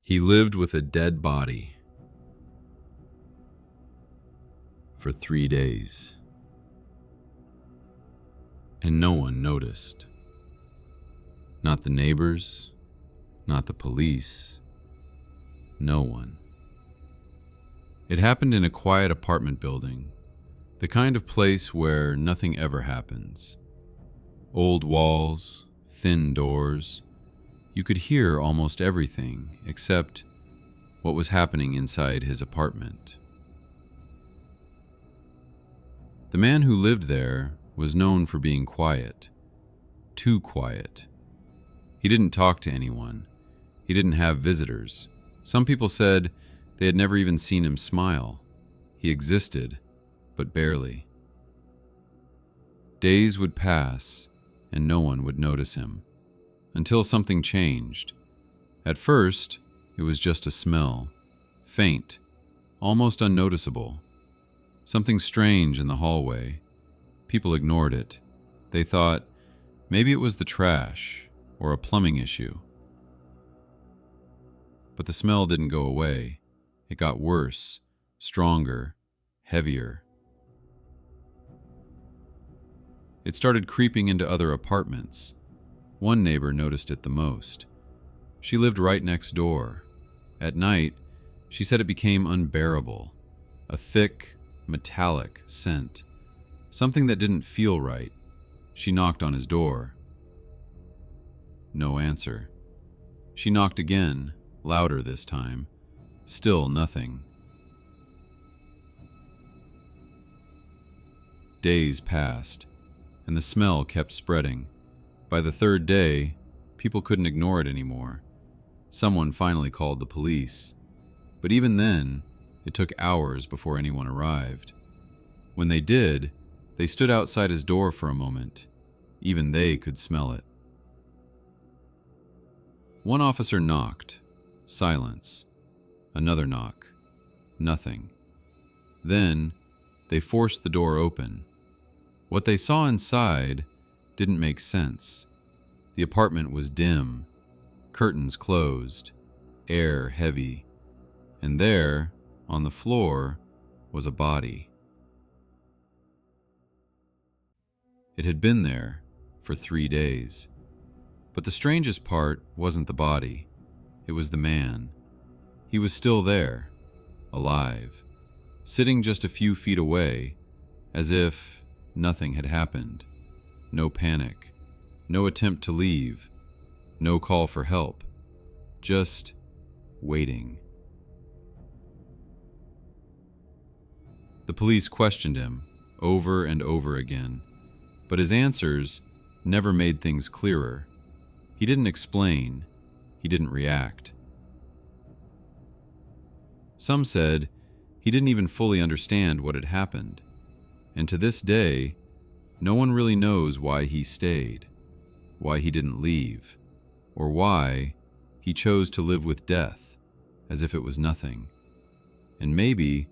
He lived with a dead body for 3 days, and no one noticed. Not the neighbors, not the police, no one. It happened in a quiet apartment building, the kind of place where nothing ever happens. Old walls, thin doors. You could hear almost everything except what was happening inside his apartment. The man who lived there was known for being quiet, too quiet. He didn't talk to anyone. He didn't have visitors. Some people said they had never even seen him smile. He existed, but barely. Days would pass, and no one would notice him, until something changed. At first, it was just a smell, faint, almost unnoticeable. Something strange in the hallway. People ignored it. They thought maybe it was the trash or a plumbing issue. But the smell didn't go away. It got worse, stronger, heavier. It started creeping into other apartments. One neighbor noticed it the most. She lived right next door. At night, she said it became unbearable. A thick, metallic scent. Something that didn't feel right. She knocked on his door. No answer. She knocked again, louder this time. Still nothing. Days passed, and the smell kept spreading. By the third day, people couldn't ignore it anymore. Someone finally called the police. But even then, it took hours before anyone arrived. When they did, they stood outside his door for a moment. Even they could smell it. One officer knocked. Silence. Another knock. Nothing. Then, they forced the door open. What they saw inside didn't make sense. The apartment was dim, curtains closed, air heavy, and there, on the floor, was a body. It had been there for 3 days. But the strangest part wasn't the body. It was the man. He was still there, alive, sitting just a few feet away, as if nothing had happened. No panic, no attempt to leave, no call for help, just waiting. The police questioned him over and over again, but his answers never made things clearer. He didn't explain, he didn't react. Some said he didn't even fully understand what had happened, and to this day, no one really knows why he stayed, why he didn't leave, or why he chose to live with death as if it was nothing. And maybe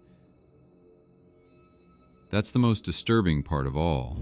that's the most disturbing part of all.